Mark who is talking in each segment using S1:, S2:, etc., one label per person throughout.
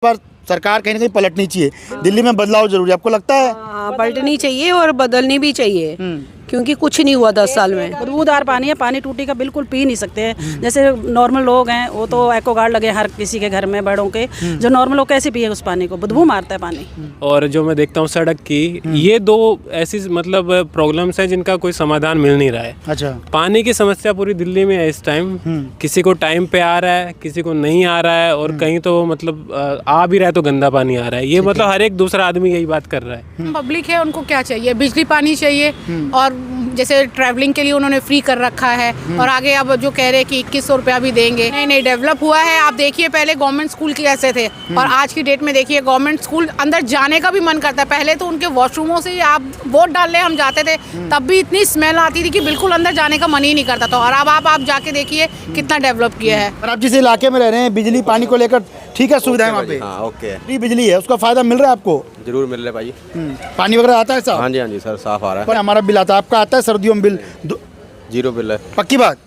S1: पर सरकार कहीं ना कहीं पलटनी चाहिए। दिल्ली में बदलाव जरूरी है, आपको लगता है?
S2: पलटनी चाहिए और बदलनी भी चाहिए, क्योंकि कुछ नहीं हुआ 10 साल में।
S3: बदबूदार पानी है, पानी टूटी का बिल्कुल पी नहीं सकते हैं। जैसे नॉर्मल लोग हैं वो तो एक्वागार्ड लगे हर किसी के घर में बड़ों के, जो नॉर्मल लोग कैसे पिए उस पानी को, बदबू मारता है पानी।
S4: और जो मैं देखता हूँ सड़क की, ये दो ऐसी मतलब प्रॉब्लम्स हैं जिनका कोई समाधान मिल नहीं रहा है।
S1: अच्छा,
S4: पानी की समस्या पूरी दिल्ली में है इस टाइम। किसी को टाइम पे आ रहा है, किसी को नहीं आ रहा है, और कहीं तो मतलब आ भी रहा है तो गंदा पानी आ रहा है। ये मतलब हर एक दूसरा आदमी यही बात कर रहा है।
S5: पब्लिक है, उनको क्या चाहिए? बिजली पानी चाहिए, और जैसे ट्रैवलिंग के लिए उन्होंने फ्री कर रखा है, और आगे अब जो कह रहे हैं कि 2100 रुपया भी देंगे। नहीं, डेवलप हुआ है। आप देखिए पहले गवर्नमेंट स्कूल कैसे थे, और आज की डेट में देखिए गवर्नमेंट स्कूल अंदर जाने का भी मन करता है। पहले तो उनके वॉशरूमों से आप वोट डालने हम जाते थे, तब भी इतनी स्मेल आती थी कि बिल्कुल अंदर जाने का मन ही नहीं करता था। और अब आप जाके देखिए कितना डेवलप किया है।
S1: और आप जिस इलाके में रह रहे हैं, बिजली पानी को लेकर ठीक है, सुविधाएं वहाँ पे?
S6: हाँ, ओके।
S1: फ्री बिजली है, उसका फायदा मिल रहा है आपको?
S6: जरूर मिल रहा है भाई।
S1: पानी वगैरह आता है साहब?
S6: हाँ जी सर, साफ आ रहा
S1: पर हमारा बिल आता है, आपका आता है सर्दियों में बिल?
S6: है। जीरो बिल है।
S1: पक्की बात?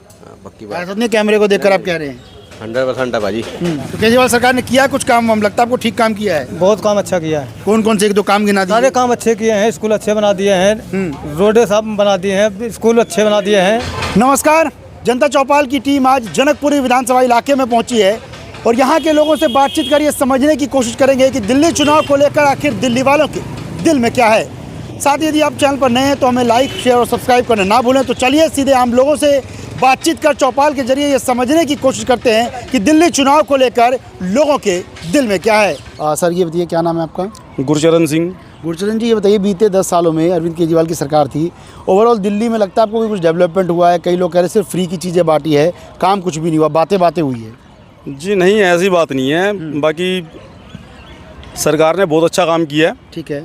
S6: पक्की बात।
S1: ऐसा नहीं कैमरे को देखकर आप कह रहे हैं?
S6: 100% है भाई।
S1: तो केजरीवाल सरकार ने किया कुछ काम, हम लगता है आपको ठीक काम किया है?
S7: बहुत काम अच्छा किया है।
S1: कौन कौन से एक दो काम गिना दिए?
S7: सारे काम अच्छे किए हैं, स्कूल अच्छे बना दिए हैं, रोडें साफ बना दिए हैं, स्कूल अच्छे बना दिए हैं।
S1: नमस्कार, जनता चौपाल की टीम आज जनकपुरी विधानसभा इलाके में पहुंची है, और यहाँ के लोगों से बातचीत कर ये समझने की कोशिश करेंगे कि दिल्ली चुनाव को लेकर आखिर दिल्ली वालों के दिल में क्या है। साथ ही यदि आप चैनल पर नए हैं तो हमें लाइक, शेयर और सब्सक्राइब करना ना भूलें। तो चलिए सीधे आम लोगों से बातचीत कर चौपाल के जरिए ये समझने की कोशिश करते हैं कि दिल्ली चुनाव को लेकर लोगों के दिल में क्या है। सर ये बताइए, क्या नाम है आपका?
S8: गुरचरण सिंह।
S1: गुरचरण जी, ये बताइए, बीते 10 सालों में अरविंद केजरीवाल की सरकार थी, ओवरऑल दिल्ली में लगता है आपको भी कुछ डेवलपमेंट हुआ है? कई लोग कह रहे हैं सिर्फ फ्री की चीज़ें बांटी है, काम कुछ भी नहीं हुआ, बातें बातें हुई है।
S8: जी नहीं, ऐसी बात नहीं है। बाकी सरकार ने बहुत अच्छा काम किया है।
S1: ठीक है।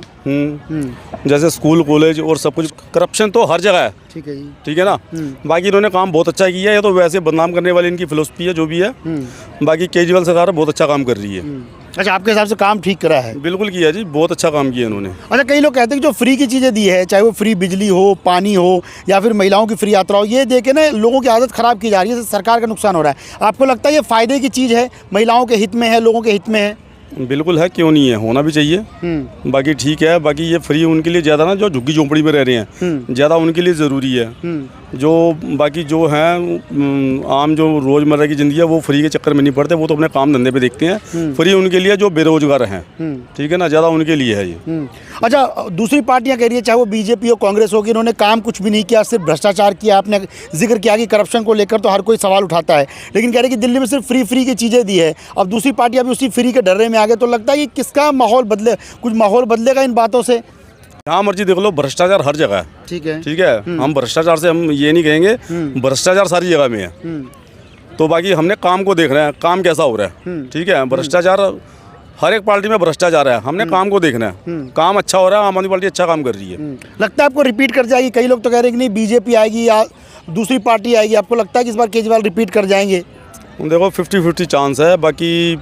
S8: जैसे स्कूल, कॉलेज और सब कुछ, करप्शन तो हर जगह है।
S1: ठीक है जी।
S8: ठीक है ना। बाकी इन्होंने काम बहुत अच्छा किया है। ये तो वैसे बदनाम करने वाली इनकी फिलोसफी है, जो भी है। बाकी केजरीवाल सरकार बहुत अच्छा काम कर रही है।
S1: अच्छा, आपके हिसाब से काम ठीक करा है?
S8: बिल्कुल किया जी, बहुत अच्छा काम किया इन्होंने।
S1: अच्छा, कई लोग कहते हैं कि जो फ्री की चीज़ें दी है, चाहे वो फ्री बिजली हो, पानी हो, या फिर महिलाओं की फ्री यात्रा हो, ये देके ना लोगों की आदत ख़राब की जा रही है, सरकार का नुकसान हो रहा है। आपको लगता है ये फ़ायदे की चीज़ है, महिलाओं के हित में है, लोगों के हित में है?
S8: बिल्कुल है, क्यों नहीं है, होना भी चाहिए। बाकी ठीक है। बाकी ये फ्री उनके लिए ज़्यादा ना, जो झुग्गी झोंपड़ी में रह रहे हैं, ज़्यादा उनके लिए ज़रूरी है। जो बाकी जो हैं आम जो रोज़मर्रा की ज़िंदगी है, वो फ्री के चक्कर में नहीं पड़ते, वो तो अपने काम धंधे पे देखते हैं। फ्री उनके लिए जो बेरोजगार हैं, ठीक है ना, ज़्यादा उनके लिए है ये।
S1: अच्छा, दूसरी पार्टियां कह रही है, चाहे वो बीजेपी हो, कांग्रेस हो, कि इन्होंने काम कुछ भी नहीं किया, सिर्फ भ्रष्टाचार किया। आपने जिक्र किया कि करप्शन को लेकर तो हर कोई सवाल उठाता है, लेकिन कह रहे हैं कि दिल्ली में सिर्फ फ्री की चीज़ें दी है। अब दूसरी पार्टियां भी उसी फ्री के डर्रे में आ गए, तो लगता है कि किसका माहौल बदले, कुछ माहौल बदलेगा इन बातों से?
S8: जहाँ मर्जी देख लो, भ्रष्टाचार हर जगह है।
S1: ठीक है।
S8: ठीक है। हम भ्रष्टाचार से हम ये नहीं कहेंगे, भ्रष्टाचार सारी जगह में है। तो बाकी हमने काम को देख रहे हैं, काम कैसा हो रहा है। ठीक है। भ्रष्टाचार हर एक पार्टी में भ्रष्टाचार है, हमने काम को देखना है। काम अच्छा हो रहा है, आम आदमी पार्टी अच्छा काम कर रही है।
S1: लगता है आपको रिपीट कर जाएगी? कई लोग तो कह रहे हैं कि नहीं, बीजेपी आएगी या दूसरी पार्टी आएगी। आपको लगता है कि इस बार केजरीवाल रिपीट कर जाएंगे?
S8: देखो 50-50 चांस है। बाकी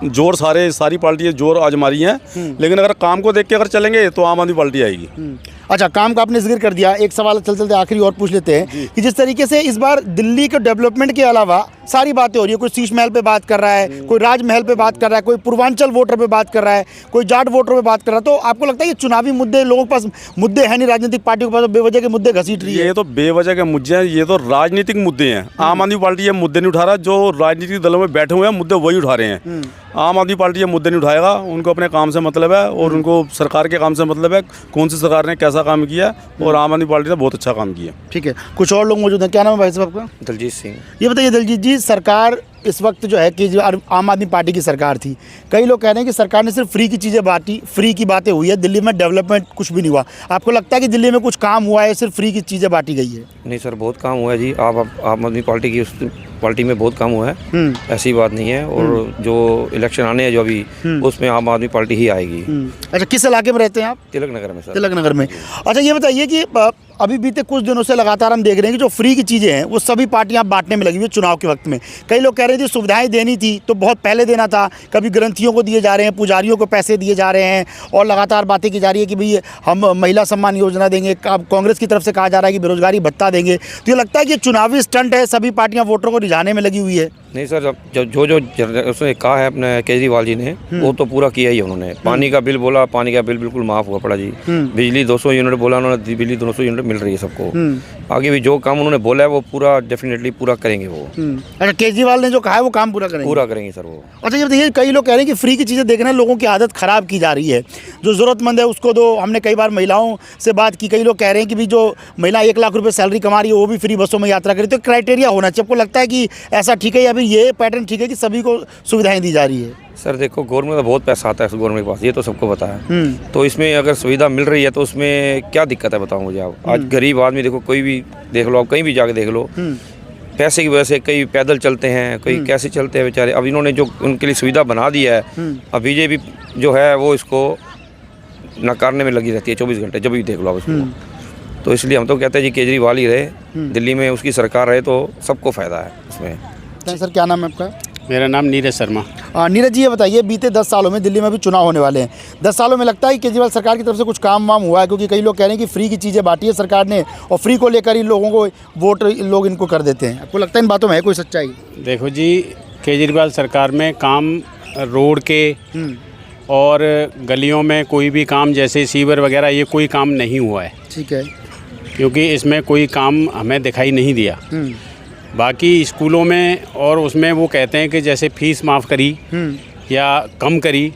S8: जोर सारी पार्टियाँ जोर आजमा रही हैं, लेकिन अगर काम को देख के अगर चलेंगे तो आम आदमी पार्टी आएगी।
S1: अच्छा, काम का आपने जिक्र कर दिया, एक सवाल चलते आखिरी और पूछ लेते हैं कि जिस तरीके से इस बार दिल्ली के डेवलपमेंट के अलावा सारी बातें हो रही है, कोई शीश महल पे बात कर रहा है, कोई राजमहल पे बात कर रहा है, कोई पूर्वांचल वोटर पे बात कर रहा है, कोई जाट वोटर पे बात कर रहा है, तो आपको लगता है ये चुनावी मुद्दे, लोगों के पास मुद्दे हैं नहीं, राजनीतिक पार्टियों के पास बेवजह के मुद्दे घसीट रही है?
S8: ये तो बेवजह के मुद्दे हैं, ये तो राजनीतिक मुद्दे हैं। आम आदमी पार्टी ये मुद्दे नहीं उठा रहा, जो राजनीतिक दलों में बैठे हुए हैं मुद्दे वही उठा रहे हैं। आम आदमी पार्टी ये मुद्दे नहीं उठाएगा, उनको अपने काम से मतलब है, और उनको सरकार के काम से मतलब है, कौन सी सरकार ने कैसा काम किया, और आम आदमी पार्टी ने बहुत अच्छा काम किया।
S1: ठीक है, कुछ और लोग मौजूद हैं। क्या नाम है भाई साहब आपका?
S6: दलजीत सिंह।
S1: ये बताइए दलजीत जी, सरकार इस वक्त जो है कि आम आदमी पार्टी की सरकार थी, कई लोग कह रहे हैं कि सरकार ने सिर्फ फ्री की चीज़ें बांटी, फ्री की बातें हुई है, दिल्ली में डेवलपमेंट कुछ भी नहीं हुआ। आपको लगता है कि दिल्ली में कुछ काम हुआ है, सिर्फ फ्री की चीज़ें बांटी गई है?
S9: नहीं सर, बहुत काम हुआ है जी। आम आदमी पार्टी की, उस पार्टी में बहुत काम हुआ है, ऐसी बात नहीं है। और जो इलेक्शन आने हैं जो अभी, उसमें आम आदमी पार्टी ही आएगी।
S1: अच्छा, किस इलाके में रहते हैं आप?
S9: तिलक नगर में सर।
S1: तिलक नगर में। अच्छा, ये बताइए कि अभी बीते कुछ दिनों से लगातार हम देख रहे हैं कि जो फ्री की चीज़ें हैं वो सभी पार्टियां बांटने में लगी हुई है चुनाव के वक्त में। कई लोग कह रहे थे सुविधाएं देनी थी तो बहुत पहले देना था, कभी ग्रंथियों को दिए जा रहे हैं, पुजारियों को पैसे दिए जा रहे हैं, और लगातार बातें की जा रही है कि भाई हम महिला सम्मान योजना देंगे। अब कांग्रेस की तरफ से कहा जा रहा है कि बेरोजगारी भत्ता देंगे। तो ये लगता है कि चुनावी स्टंट है, सभी पार्टियां वोटरों को रिझाने में लगी हुई है।
S9: नहीं सर, जो उसने कहा है अपने केजरीवाल जी ने वो तो पूरा किया ही उन्होंने। पानी का बिल बोला, पानी का बिल बिल्कुल माफ़ हुआ पड़ा जी। बिजली 200 यूनिट बोला उन्होंने, बिजली 200 यूनिट मिल रही है सबको। आगे भी जो काम उन्होंने बोला है वो पूरा डेफिनेटली पूरा करेंगे वो।
S1: अच्छा, केजरीवाल ने जो कहा है वो काम पूरा करेंगे
S9: सर वो।
S1: अच्छा, ये बताइए, कई लोग कह रहे हैं कि फ्री की चीज़ें देखना लोगों की आदत ख़राब की जा रही है, जो ज़रूरतमंद है उसको दो। हमने कई बार महिलाओं से बात की, कई लोग कह रहे हैं कि भी जो महिला 1 लाख रुपए सैलरी कमा रही है वो भी फ्री बसों में यात्रा करे। तो क्राइटेरिया होना चाहिए। आपको लगता है कि ऐसा ठीक है या फिर ये पैटर्न ठीक है कि सभी को सुविधाएं दी जा रही है?
S9: सर देखो, गवर्नमेंट का बहुत पैसा आता है गवर्नमेंट के पास, ये तो सबको पता है। तो इसमें अगर सुविधा मिल रही है तो उसमें क्या दिक्कत है बताओ मुझे आप। आज गरीब आदमी देखो, कोई भी देख लो आप, कहीं भी जाके देख लो, पैसे की वजह से कई पैदल चलते हैं, कई कैसे चलते हैं बेचारे। अब इन्होंने जो उनके लिए सुविधा बना दी है, अब बीजेपी जो है वो इसको नकारने में लगी रहती है 24 घंटे, जब भी देख लो आप इसको। तो इसलिए हम तो कहते हैं जी केजरीवाल ही रहे, दिल्ली में उसकी सरकार रहे तो सबको फ़ायदा है उसमें।
S1: सर, क्या नाम है आपका?
S4: मेरा नाम नीरज शर्मा।
S1: नीरज जी, ये बताइए, बीते 10 सालों में दिल्ली में भी चुनाव होने वाले हैं। 10 सालों में लगता है कि केजरीवाल सरकार की तरफ से कुछ काम वाम हुआ है? क्योंकि कई लोग कह रहे हैं कि फ्री की चीज़ें बांटी है सरकार ने और फ्री को लेकर ही लोगों को वोट लोग इनको कर देते हैं। आपको लगता है इन बातों में है कोई सच्चाई?
S4: देखो जी, केजरीवाल सरकार में काम रोड के और गलियों में कोई भी काम, जैसे सीवर वगैरह, ये कोई काम नहीं हुआ है।
S1: ठीक है।
S4: क्योंकि इसमें कोई काम हमें दिखाई नहीं दिया। बाकी स्कूलों में और उसमें वो कहते हैं कि जैसे फीस माफ़ करी या कम करी,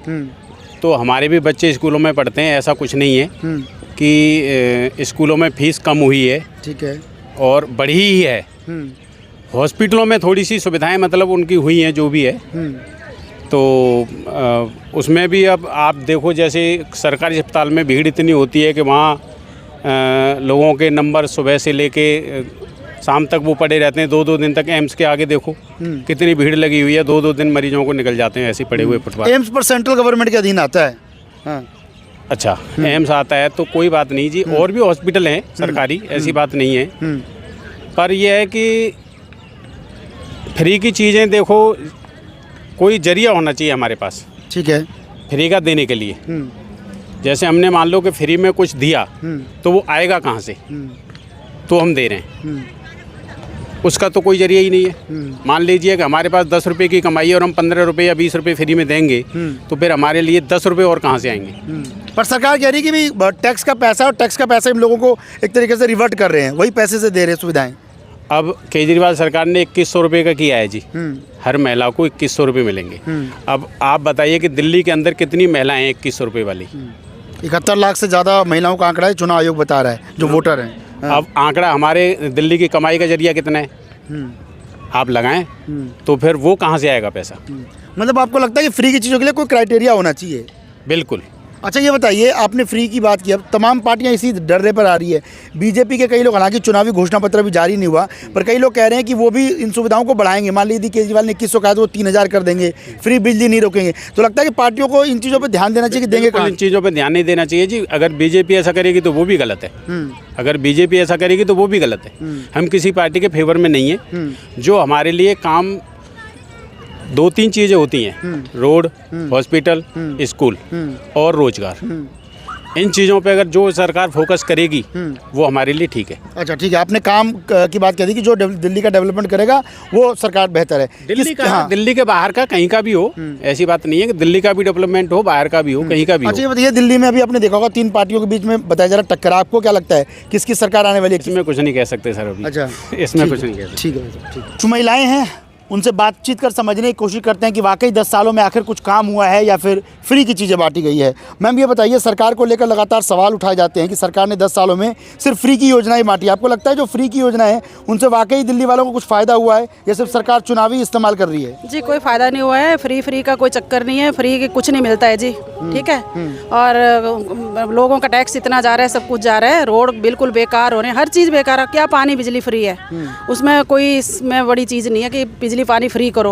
S4: तो हमारे भी बच्चे स्कूलों में पढ़ते हैं, ऐसा कुछ नहीं है कि स्कूलों में फ़ीस कम हुई है।
S1: ठीक है।
S4: और बढ़ी ही है। हॉस्पिटलों में थोड़ी सी सुविधाएं मतलब उनकी हुई हैं जो भी है। तो उसमें भी अब आप देखो, जैसे सरकारी अस्पताल में भीड़ इतनी होती है कि वहाँ लोगों के नंबर सुबह से लेके शाम तक वो पड़े रहते हैं। 2-2 दिन तक एम्स के आगे देखो कितनी भीड़ लगी हुई है। 2-2 दिन मरीजों को निकल जाते हैं ऐसे पड़े हुए फुटपाथ।
S1: एम्स पर सेंट्रल गवर्नमेंट के अधीन आता है। हाँ।
S4: अच्छा, एम्स आता है तो कोई बात नहीं जी। और भी हॉस्पिटल हैं सरकारी, ऐसी बात नहीं है। पर यह है कि फ्री की चीज़ें देखो, कोई जरिया होना चाहिए हमारे पास।
S1: ठीक है।
S4: फ्री का देने के लिए, जैसे हमने मान लो कि फ्री में कुछ दिया तो वो आएगा कहाँ से? तो हम दे रहे हैं, उसका तो कोई जरिया ही नहीं है। मान लीजिए कि हमारे पास 10 रुपये की कमाई है और हम 15 रुपये या 20 रुपये फ्री में देंगे, तो फिर हमारे लिए 10 रुपये और कहाँ से आएंगे?
S1: पर सरकार कह रही है कि भाई टैक्स का पैसा, और टैक्स का पैसा इन लोगों को एक तरीके से रिवर्ट कर रहे हैं, वही पैसे से दे रहे हैं सुविधाएं।
S4: अब केजरीवाल सरकार ने 2100 रुपये का किया है जी। हर महिला को 2100 रुपये मिलेंगे। अब आप बताइए कि दिल्ली के अंदर कितनी महिलाएं हैं 2100 रुपये वाली?
S1: 71 लाख से ज़्यादा महिलाओं का आंकड़ा है, चुनाव आयोग बता रहा है, जो वोटर हैं।
S4: अब आंकड़ा हमारे दिल्ली की कमाई का जरिया कितना है आप लगाएं, तो फिर वो कहाँ से आएगा पैसा?
S1: मतलब आपको लगता है कि फ्री की चीज़ों के लिए कोई क्राइटेरिया होना चाहिए?
S4: बिल्कुल।
S1: अच्छा, ये बताइए, आपने फ्री की बात की, अब तमाम पार्टियां इसी डर्रे पर आ रही है। बीजेपी के कई लोग, हालांकि चुनावी घोषणा पत्र भी जारी नहीं हुआ, पर कई लोग कह रहे हैं कि वो भी इन सुविधाओं को बढ़ाएंगे। मान लीजिए केजरीवाल ने 2100 कहा तो वो 3000 कर देंगे, फ्री बिजली नहीं रोकेंगे। तो लगता है कि पार्टियों को इन चीज़ों पर ध्यान देना चाहिए कि देंगे कहाँ?
S4: इन चीज़ों पर ध्यान नहीं देना चाहिए जी। अगर बीजेपी ऐसा करेगी तो वो भी गलत है। अगर बीजेपी ऐसा करेगी तो वो भी गलत है। हम किसी पार्टी के फेवर में नहीं है। जो हमारे लिए काम 2-3 चीज़ें होती हैं, रोड, हॉस्पिटल, स्कूल और रोजगार, इन चीज़ों पे अगर जो सरकार फोकस करेगी वो हमारे लिए ठीक है।
S1: अच्छा, ठीक है। आपने काम की बात कह दी कि जो दिल्ली का डेवलपमेंट करेगा वो सरकार बेहतर है।
S4: दिल्ली का, हाँ, दिल्ली के बाहर का, कहीं का भी हो, ऐसी बात नहीं है कि दिल्ली का भी डेवलपमेंट हो, बाहर का भी हो, कहीं का भी हो।
S1: अच्छा, ये बताइए, दिल्ली में अभी आपने देखा होगा 3 पार्टियों के बीच में बताया जा रहा टक्कर, आपको क्या लगता है किसकी सरकार आने वाली है?
S4: इसमें कुछ नहीं कह सकते सर अभी।
S1: अच्छा,
S4: इसमें कुछ नहीं कह सकते।
S1: ठीक है। जो महिलाएं हैं उनसे बातचीत कर समझने की कोशिश करते हैं कि वाकई 10 सालों में आखिर कुछ काम हुआ है या फिर फ्री की चीज़ें बांटी गई है। मैम, ये बताइए, सरकार को लेकर लगातार सवाल उठाए जाते हैं कि सरकार ने 10 सालों में सिर्फ फ्री की योजनाएं बांटी। आपको लगता है जो फ्री की योजना है उनसे वाकई दिल्ली वालों को कुछ फ़ायदा हुआ है या सिर्फ सरकार चुनावी इस्तेमाल कर रही है?
S3: जी, कोई फ़ायदा नहीं हुआ है। फ्री का कोई चक्कर नहीं है। फ्री कुछ नहीं मिलता है जी। ठीक है। और लोगों का टैक्स इतना जा रहा है, सब कुछ जा रहा है। रोड बिल्कुल बेकार हो रहे हैं, हर चीज़ बेकार है। क्या पानी बिजली फ्री है, उसमें कोई इसमें बड़ी चीज़ नहीं है कि बिजली पानी फ्री करो।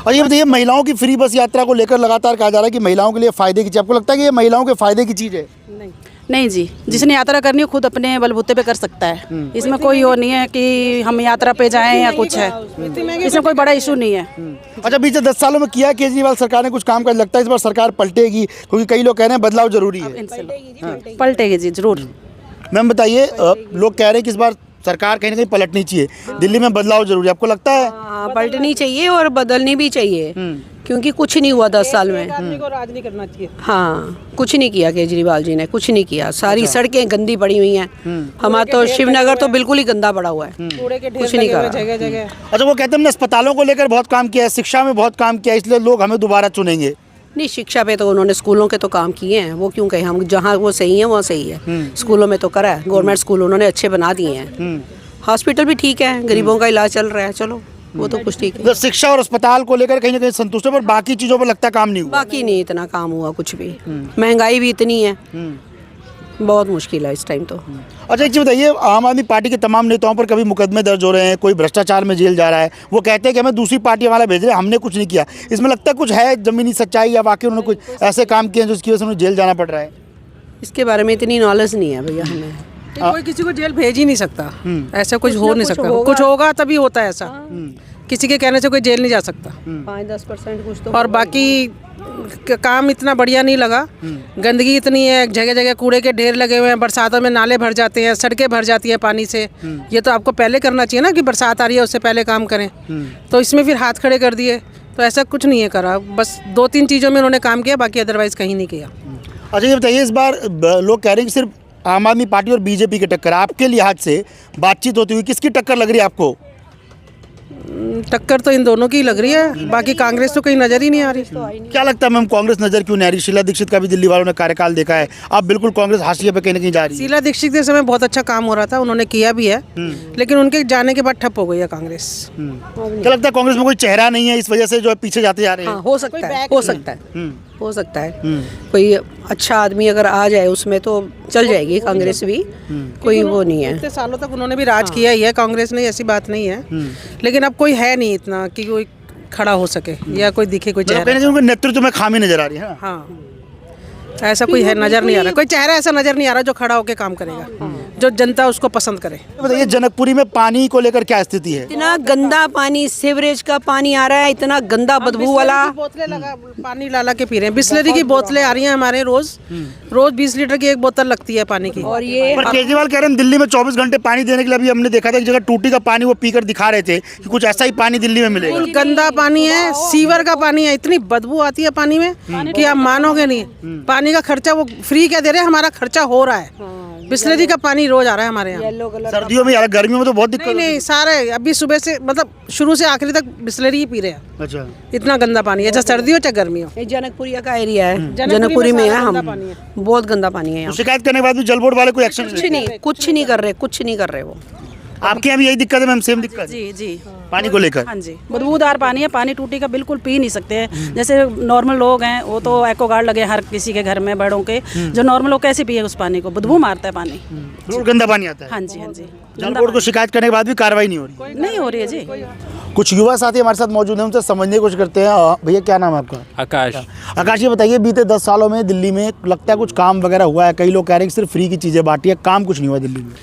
S1: और ये बताइए, महिलाओं की फ्री बस यात्रा को लेकर लगातार कहा जा रहा है कि महिलाओं के लिए फ़ायदे की चीज़, आपको लगता है कि ये महिलाओं के फ़ायदे की चीज़ है?
S3: नहीं, नहीं जी, जिसने यात्रा करनी है खुद अपने बलबूते पे कर सकता है। इसमें कोई वो नहीं है कि हम यात्रा पे जाएं या कुछ है, इसमें कोई बड़ा इशू नहीं है।
S1: अच्छा, बीते 10 सालों में किया केजरीवाल सरकार ने कुछ काम कर, लगता है इस बार सरकार पलटेगी? क्योंकि कई लोग कह रहे हैं बदलाव जरूरी है।
S3: पलटेगी जी जरूर।
S1: मैम बताइए, लोग कह रहे हैं कि इस बार सरकार कहीं ना कहीं पलटनी चाहिए, दिल्ली में बदलाव जरूरी है, आपको लगता है?
S2: हाँ, पलटनी चाहिए और बदलनी भी चाहिए, क्योंकि कुछ नहीं हुआ 10 साल में।
S3: को राज नहीं करना चाहिए।
S2: हाँ, कुछ नहीं किया केजरीवाल जी ने, कुछ नहीं किया। सारी सड़कें गंदी पड़ी हुई हैं। हमारा तो शिवनगर तो बिल्कुल ही गंदा पड़ा हुआ है, कुछ नहीं करा।
S3: जगह जगह
S1: अच्छा, वो कहते हैं हमने अस्पतालों को लेकर बहुत काम किया है, शिक्षा में बहुत काम किया है, इसलिए लोग हमें दोबारा चुनेंगे।
S2: नहीं, शिक्षा पे तो उन्होंने स्कूलों के तो काम किए हैं, वो क्यों कहें हम, जहाँ वो सही है वहाँ सही है। स्कूलों में तो करा है, गवर्नमेंट स्कूल उन्होंने अच्छे बना दिए हैं। हॉस्पिटल भी ठीक है, गरीबों का इलाज चल रहा है, चलो वो तो कुछ ठीक है।
S1: तो शिक्षा और अस्पताल को लेकर कहीं ना कहीं संतुष्ट है, पर बाकी चीज़ों पर लगता है काम नहीं हुआ।
S2: बाकी नहीं इतना काम हुआ कुछ भी, महंगाई भी इतनी है, बहुत मुश्किल है इस टाइम तो।
S1: अच्छा, एक चीज़ बताइए, आम आदमी पार्टी के तमाम नेताओं पर कभी मुकदमे दर्ज हो रहे हैं, कोई भ्रष्टाचार में जेल जा रहा है, वो कहते हैं कि हमें दूसरी पार्टी वाला भेज रहे हैं, हमने कुछ नहीं किया। इसमें लगता है कुछ है जमीनी सच्चाई, या वाकई उन्होंने कुछ ऐसे काम किए हैं जिसकी वजह से उन्हें जेल जाना पड़ रहा है?
S2: इसके बारे में इतनी नॉलेज नहीं है भैया हमें।
S3: कोई किसी को जेल भेज ही नहीं सकता, ऐसा कुछ हो नहीं सकता। कुछ होगा तभी होता है ऐसा, किसी के कहने से कोई जेल नहीं जा सकता।
S2: 5-10% कुछ तो।
S3: और बाकी काम इतना बढ़िया नहीं लगा, गंदगी इतनी है, जगह जगह कूड़े के ढेर लगे हुए हैं, बरसातों में नाले भर जाते हैं, सड़कें भर जाती हैं पानी से। ये तो आपको पहले करना चाहिए ना कि बरसात आ रही है उससे पहले काम करें, तो इसमें फिर हाथ खड़े कर दिए। तो ऐसा कुछ नहीं है करा, बस 2-3 चीज़ों में उन्होंने काम किया, बाकी अदरवाइज़ कहीं नहीं किया।
S1: अच्छा, ये बताइए, इस बार लोग कह रहे हैं कि सिर्फ आम आदमी पार्टी और बीजेपी की टक्कर, आपके लिहाज से बातचीत होती हुई किसकी टक्कर लग रही है आपको?
S3: टक्कर तो इन दोनों की लग रही है, बाकी कांग्रेस तो कहीं नज़र ही नहीं आ रही।
S1: क्या लगता है मैम, कांग्रेस नजर क्यों नहीं आ रही? शीला दीक्षित का भी दिल्ली वालों ने कार्यकाल देखा है, अब बिल्कुल कांग्रेस हाशिए पे कहीं ना कहीं जा रही है।
S3: शीला दीक्षित के समय बहुत अच्छा काम हो रहा था, उन्होंने किया भी है, लेकिन उनके जाने के बाद ठप हो गई है कांग्रेस।
S1: क्या लगता है कांग्रेस में कोई चेहरा नहीं है, इस वजह से जो है पीछे जाते जा रहे हैं?
S2: हाँ, हो सकता है, हो सकता है, हो सकता है। कोई अच्छा आदमी अगर आ जाए उसमें तो चल जाएगी कांग्रेस भी, कोई वो नहीं है।
S3: इतने सालों तक उन्होंने भी राज किया ही है कांग्रेस ने, ऐसी बात नहीं है, लेकिन अब कोई है नहीं इतना कि कोई खड़ा हो सके या कोई दिखे कोई चेहरा।
S1: कहीं उनके नेतृत्व में खामी नजर आ रही है।
S3: हाँ, ऐसा कोई है नजर नहीं आ रहा, कोई चेहरा ऐसा नजर नहीं आ रहा जो खड़ा होकर काम करेगा, जो जनता उसको पसंद करे।
S1: बताइए, जनकपुरी में पानी को लेकर क्या स्थिति है?
S2: इतना गंदा पानी, सीवरेज का पानी आ रहा है, इतना गंदा बदबू वाला।
S3: बोतलें लगा पानी ला के पी रहे हैं, बिस्लरी की बोतलें आ रही हैं हमारे, रोज 20 लीटर की एक बोतल लगती है पानी की।
S2: और ये
S1: पर केजरीवाल कह रहे हैं दिल्ली में 24 घंटे पानी देने के लिए, अभी हमने देखा था एक जगह टूटी का पानी वो पीकर दिखा रहे थे कि कुछ ऐसा ही पानी दिल्ली में मिलेगा।
S3: गंदा पानी है, सीवर का पानी है, इतनी बदबू आती है पानी में कि आप मानोगे नहीं। पानी का खर्चा वो फ्री क्या दे रहे हैं, हमारा खर्चा हो रहा है। बिस्लरी का पानी रोज आ रहा है हमारे यहाँ।
S1: सर्दियों में, गर्मियों में तो बहुत दिक्कत।
S3: नहीं, सारे अभी सुबह से मतलब शुरू से आखिरी तक बिस्लरी ही पी रहे हैं।
S1: अच्छा,
S3: इतना गंदा पानी है, चाहे सर्दी हो चाहे गर्मी हो।
S2: ये जनकपुरिया का एरिया है, जनकपुरी में है हम, बहुत गंदा पानी है यहाँ।
S1: शिकायत करने के बाद भी जल बोर्ड वाले कोई एक्शन?
S2: कुछ नहीं कर रहे, कुछ नहीं कर रहे वो।
S1: आपके यहाँ भी यही दिक्कत है मैम, सेम दिक्कत?
S3: जी जी,
S1: पानी को लेकर?
S3: हाँ जी, बदबूदार पानी है, पानी टूटी का बिल्कुल पी नहीं सकते हैं। जैसे नॉर्मल लोग हैं वो तो एक्वागार्ड लगे हर किसी के घर में, बड़ों के, जो नॉर्मल लोग कैसे पिए उस पानी को, बदबू मारता है पानी,
S1: गंदा पानी आता है।
S3: हाँ जी, हाँ जी।
S1: जल बोर्ड को शिकायत करने के बाद भी कार्रवाई नहीं हो रही?
S3: नहीं हो रही है जी।
S1: कुछ युवा साथी हमारे साथ मौजूद हैं, उनसे समझने की कोशिश करते हैं। भैया, क्या नाम है आपका?
S4: आकाश।
S1: आकाश, ये बताइए, बीते 10 सालों में दिल्ली में लगता है कुछ काम वगैरह हुआ है? कई लोग कह रहे हैं कि सिर्फ फ्री की चीज़ें बांटी है, काम कुछ नहीं हुआ दिल्ली में।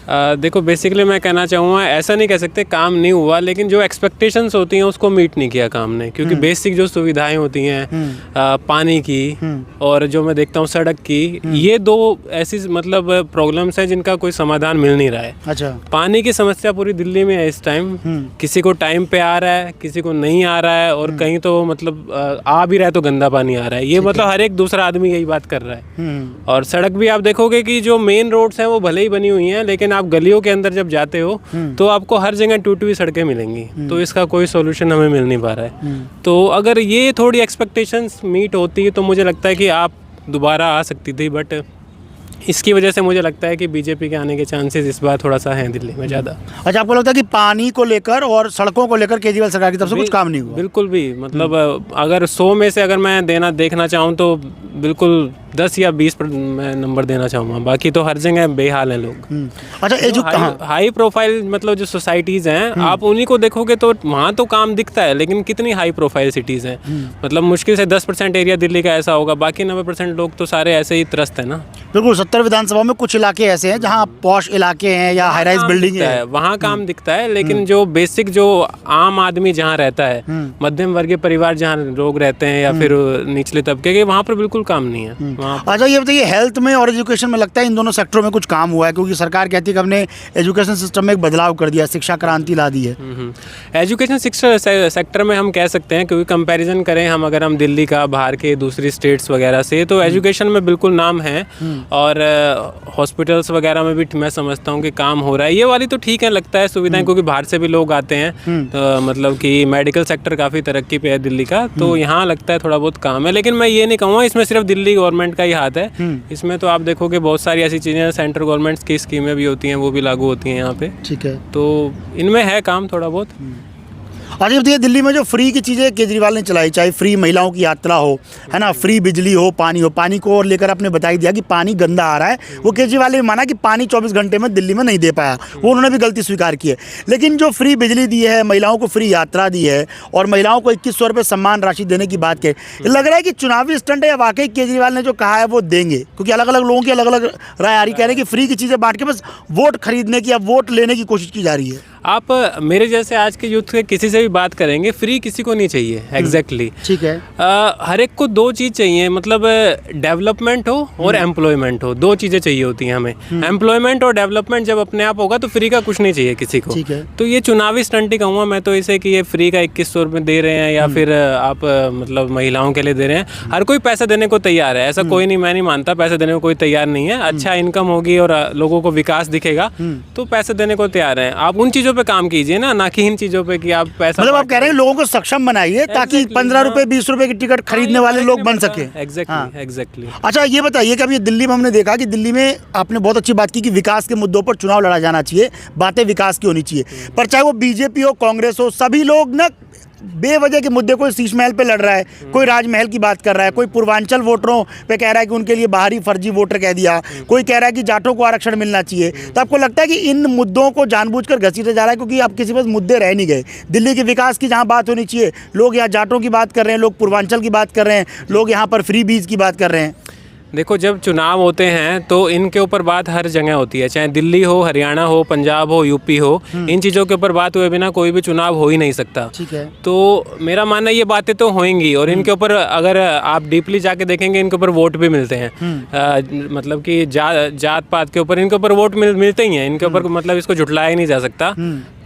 S4: देखो, बेसिकली मैं कहना चाहूँगा, ऐसा नहीं कह सकते काम नहीं हुआ, लेकिन जो एक्सपेक्टेशंस होती हैं उसको मीट नहीं किया काम ने, क्योंकि बेसिक जो सुविधाएं होती हैं पानी की और जो मैं देखता हूँ सड़क की, ये दो ऐसी मतलब प्रॉब्लम्स हैं जिनका कोई समाधान मिल नहीं रहा है।
S1: अच्छा,
S4: पानी की समस्या पूरी दिल्ली में है इस टाइम, किसी को टाइम पे आ रहा है, किसी को नहीं आ रहा है, और कहीं तो मतलब आ भी रहा है तो गंदा पानी आ रहा है। ये मतलब हर एक दूसरा आदमी यही बात कर रहा है। और सड़क भी आप देखोगे कि जो मेन रोड्स हैं वो भले ही बनी हुई हैं, लेकिन आप गलियों के अंदर जब जाते हो तो आपको हर जगह टूटी हुई सड़कें मिलेंगी। तो इसका कोई सॉल्यूशन हमें मिल नहीं पा रहा है। तो अगर ये थोड़ी एक्सपेक्टेशंस मीट होती तो मुझे लगता है कि आप दोबारा आ सकती थी, बट इसकी वजह से मुझे लगता है कि बीजेपी के आने के चांसेस इस बार थोड़ा सा हैं दिल्ली में ज़्यादा।
S1: अच्छा, आपको लगता है कि पानी को लेकर और सड़कों को लेकर केजरीवाल सरकार की तरफ से कुछ काम नहीं हुआ?
S4: बिल्कुल भी, मतलब अगर 100 में से अगर मैं देखना चाहूँ तो बिल्कुल
S10: 10 या 20 पर मैं नंबर देना चाहूँगा, बाकी तो हर जगह बेहाल हैं लोग।
S1: अच्छा
S10: हाई प्रोफाइल मतलब जो सोसाइटीज़ हैं, आप उन्हीं को देखोगे तो वहाँ तो काम दिखता है, लेकिन कितनी हाई प्रोफाइल सिटीज़ हैं, मतलब मुश्किल से 10% एरिया दिल्ली का ऐसा होगा, बाकी 90% लोग तो सारे ऐसे ही त्रस्त है ना।
S1: बिल्कुल, 70 विधानसभा में कुछ इलाके ऐसे हैं जहाँ पॉश इलाके हैं या हाई राइज बिल्डिंग है,
S10: वहाँ काम दिखता है, लेकिन जो बेसिक जो आम आदमी जहाँ रहता है, मध्यम वर्गीय परिवार जहाँ लोग रहते हैं या फिर निचले तबके के, वहाँ पर बिल्कुल काम नहीं है वहाँ पर।
S1: अच्छा ये बताइए, हेल्थ में और एजुकेशन में लगता है इन दोनों सेक्टरों में कुछ काम हुआ है? क्योंकि सरकार कहती है कि हमने एजुकेशन सिस्टम में एक बदलाव कर दिया, शिक्षा क्रांति ला दी है।
S10: एजुकेशन सेक्टर में हम कह सकते हैं, क्योंकि कंपैरिजन करें हम अगर हम दिल्ली का बाहर के दूसरी स्टेट्स वगैरह से, तो एजुकेशन में बिल्कुल नाम है, और हॉस्पिटल्स वगैरह में भी मैं समझता हूँ कि काम हो रहा है। ये वाली तो ठीक है, लगता है सुविधाएं, क्योंकि बाहर से भी लोग आते हैं, तो मतलब कि मेडिकल सेक्टर काफ़ी तरक्की पे है दिल्ली का, तो यहाँ लगता है थोड़ा बहुत काम है। लेकिन मैं ये नहीं कहूँगा इसमें सिर्फ दिल्ली गवर्नमेंट का ही हाथ है, इसमें तो आप देखोगे बहुत सारी ऐसी चीज़ें, सेंट्रल गवर्नमेंट की स्कीमें भी होती हैं, वो भी लागू होती हैं यहाँ पे।
S1: ठीक है,
S10: तो इनमें है काम थोड़ा बहुत।
S1: अच्छा बताइए, दिल्ली में जो फ्री की चीज़ें केजरीवाल ने चलाई, चाहे फ्री महिलाओं की यात्रा हो, है ना, फ्री बिजली हो, पानी को और लेकर आपने बताई दिया कि पानी गंदा आ रहा है, वो केजरीवाल ने माना कि पानी 24 घंटे में दिल्ली में नहीं दे पाया, वो उन्होंने भी गलती स्वीकार की है। लेकिन जो फ्री बिजली दी है, महिलाओं को फ्री यात्रा दी है और महिलाओं को 2100 रुपये सम्मान राशि देने की बात कही, लग रहा है कि चुनावी स्टंट है या वाकई केजरीवाल ने जो कहा है वो देंगे? क्योंकि अलग अलग लोगों की अलग अलग राय आ रही, कह रहे हैं कि फ्री की चीज़ें बांट के बस वोट खरीदने की या वोट लेने की कोशिश की जा रही है।
S10: आप मेरे जैसे आज के यूथ के किसी से भी बात करेंगे, फ्री किसी को नहीं चाहिए। एग्जैक्टली
S1: ठीक है,
S10: हर एक को दो चीज़ चाहिए, मतलब डेवलपमेंट हो और एम्प्लॉयमेंट हो, दो चीज़ें चाहिए होती हैं हमें। एम्प्लॉयमेंट और डेवलपमेंट जब अपने आप होगा तो फ्री का कुछ नहीं चाहिए किसी को।
S1: ठीक है,
S10: तो ये चुनावी स्टंट ही कहूँगा मैं तो इसे, कि ये फ्री का 2100 रुपये दे रहे हैं या फिर आप मतलब महिलाओं के लिए दे रहे हैं। हर कोई पैसा देने को तैयार है, ऐसा कोई नहीं, मैं नहीं मानता पैसे देने को कोई तैयार नहीं है। अच्छा इनकम होगी और लोगों को विकास दिखेगा तो पैसे देने को तैयार हैं। आप उन चीज़ों पे काम कीजिए ना कि इन चीज़ों पे कि आप पैसा,
S1: मतलब आप कह रहे हैं लोगों को सक्षम बनाइए ताकि 15 रुपए 20 रुपए की टिकट खरीदने वाले लोग बन सके।
S10: एग्जैक्टली।
S1: अच्छा ये बताइए कि अभी दिल्ली में हमने देखा कि दिल्ली में आपने बहुत अच्छी बात की कि विकास के मुद्दों पर चुनाव लड़ा जाना चाहिए, बातें विकास की होनी चाहिए, पर चाहे वो बीजेपी हो, कांग्रेस हो, सभी लोग ना बेवजह के मुद्दे, कोई शीश महल पे लड़ रहा है, कोई राजमहल की बात कर रहा है, कोई पूर्वांचल वोटरों पे कह रहा है कि उनके लिए बाहरी फर्जी वोटर कह दिया, कोई कह रहा है कि जाटों को आरक्षण मिलना चाहिए। तो आपको लगता है कि इन मुद्दों को जानबूझकर घसीटा जा रहा है क्योंकि अब किसी पास मुद्दे रह नहीं गए? दिल्ली के विकास की जहाँ बात होनी चाहिए, लोग यहाँ जाटों की बात कर रहे हैं, लोग पूर्वांचल की बात कर रहे हैं, लोग यहाँ पर फ्री बीज की बात कर रहे हैं।
S10: देखो, जब चुनाव होते हैं तो इनके ऊपर बात हर जगह होती है, चाहे दिल्ली हो, हरियाणा हो, पंजाब हो, यूपी हो, इन चीज़ों के ऊपर बात हुए बिना कोई भी चुनाव हो ही नहीं सकता।
S1: ठीक है,
S10: तो मेरा मानना ये बातें तो होंगी और इनके ऊपर अगर आप डीपली जाके देखेंगे इनके ऊपर वोट भी मिलते हैं। मतलब कि जात पात के ऊपर इनके ऊपर वोट मिलते ही हैं इनके ऊपर, मतलब इसको झुटलाया ही नहीं जा सकता।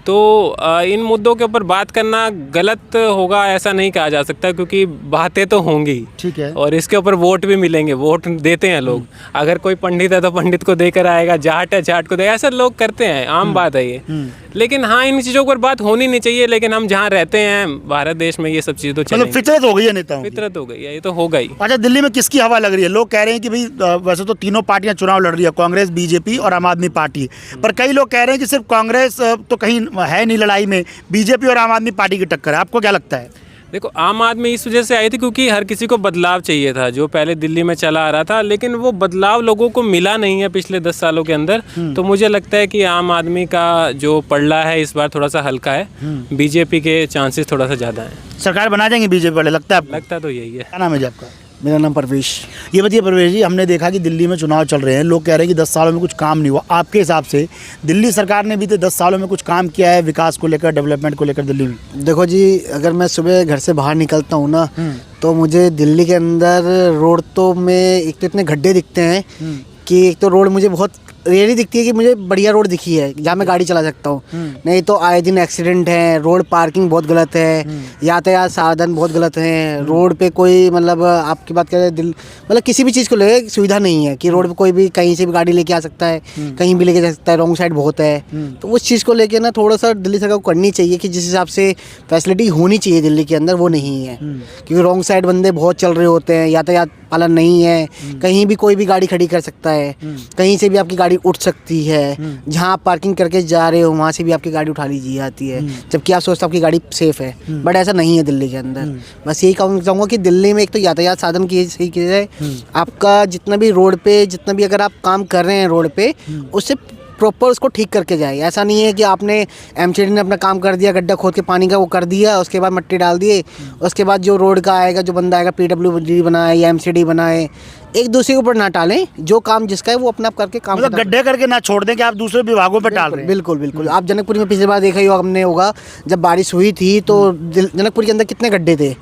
S10: तो इन मुद्दों के ऊपर बात करना गलत होगा ऐसा नहीं कहा जा सकता, क्योंकि बातें तो होंगी।
S1: ठीक है,
S10: और इसके ऊपर वोट भी मिलेंगे, वोट देते हैं लोग। अगर कोई पंडित है तो पंडित को देकर आएगा, जाट है जाट को देगा, ऐसा लोग करते हैं, आम बात है ये। लेकिन हाँ, इन चीज़ों पर बात होनी नहीं चाहिए, लेकिन हम जहाँ रहते हैं भारत देश में ये सब चीज़ें तो चलेंगी।
S1: मतलब फितरत हो गई है नेताओं की।
S10: फितरत हो गई है, ये तो हो गई।
S1: अच्छा, दिल्ली में किसकी हवा लग रही है? लोग कह रहे हैं कि भाई वैसे तो तीनों पार्टियां चुनाव लड़ रही है, कांग्रेस, बीजेपी और आम आदमी पार्टी, पर कई लोग कह रहे हैं कि सिर्फ कांग्रेस तो कहीं है नहीं लड़ाई में, बीजेपी और आम आदमी पार्टी की टक्कर है। आपको क्या लगता है?
S10: देखो, आम आदमी इस वजह से आई थी क्योंकि हर किसी को बदलाव चाहिए था, जो पहले दिल्ली में चला आ रहा था, लेकिन वो बदलाव लोगों को मिला नहीं है पिछले 10 सालों के अंदर। तो मुझे लगता है कि आम आदमी का जो पलड़ा है इस बार थोड़ा सा हल्का है, बीजेपी के चांसेस थोड़ा सा ज़्यादा हैं।
S1: सरकार बना जाएंगे बीजेपी वाले, लगता है आपको?
S10: लगता तो यही है।
S1: क्या नाम है जी आपका? मेरा नाम परवेश। ये बताइए परवेश जी, हमने देखा कि दिल्ली में चुनाव चल रहे हैं, लोग कह रहे हैं कि 10 सालों में कुछ काम नहीं हुआ। आपके हिसाब से दिल्ली सरकार ने बीते 10 सालों में कुछ काम किया है विकास को लेकर, डेवलपमेंट को लेकर दिल्ली में?
S11: देखो जी, अगर मैं सुबह घर से बाहर निकलता हूँ ना, तो मुझे दिल्ली के अंदर रोड तो में एक तो इतने गड्ढे दिखते हैं कि एक तो रोड मुझे बहुत रेयरली दिखती है कि मुझे बढ़िया रोड दिखी है जहाँ मैं गाड़ी चला सकता हूँ, नहीं तो आए दिन एक्सीडेंट हैं, रोड पार्किंग बहुत गलत है, यातायात साधन बहुत गलत हैं, रोड पे कोई मतलब आपकी बात करें मतलब किसी भी चीज़ को लेकर सुविधा नहीं है कि रोड पे कोई भी कहीं से भी गाड़ी लेके आ सकता है, कहीं भी लेके जा सकता है, रॉन्ग साइड बहुत है। तो उस चीज़ को लेकर ना थोड़ा सा दिल्ली सरकार को करनी चाहिए कि जिस हिसाब से फैसिलिटी होनी चाहिए दिल्ली के अंदर वो नहीं है, क्योंकि रॉन्ग साइड बंदे बहुत चल रहे होते हैं, यातायात पालन नहीं है, कहीं भी कोई भी गाड़ी खड़ी कर सकता है, कहीं से भी आपकी गाड़ी उठ सकती है, जहाँ आप पार्किंग करके जा रहे हो वहाँ से भी आपकी गाड़ी उठा ली जाती है, जबकि आप सोचते हो आपकी गाड़ी सेफ़ है, बट ऐसा नहीं है दिल्ली के अंदर। बस यही कहना चाहूँगा कि दिल्ली में एक तो यातायात साधन की सही की जाए, आपका जितना भी रोड पे जितना भी अगर आप काम कर रहे हैं रोड पे, उससे प्रॉपर उसको ठीक करके जाए। ऐसा नहीं है कि आपने एमसीडी ने अपना काम कर दिया, गड्ढा खोद के पानी का वो कर दिया, उसके बाद मिट्टी डाल दिए, उसके बाद जो रोड का आएगा, जो बंदा आएगा PWD बनाए या एमसीडी बनाए, एक दूसरे के ऊपर ना टालें। जो काम जिसका है वो अपने आप करके काम,
S1: मतलब गड्ढे करके ना छोड़ दें कि आप दूसरे विभागों पे डाल रहे हैं।
S11: बिल्कुल बिल्कुल। आप जनकपुरी में पिछली बार देखा ही हमने होगा, जब बारिश हुई थी तो जनकपुरी के अंदर कितने गड्ढे थे,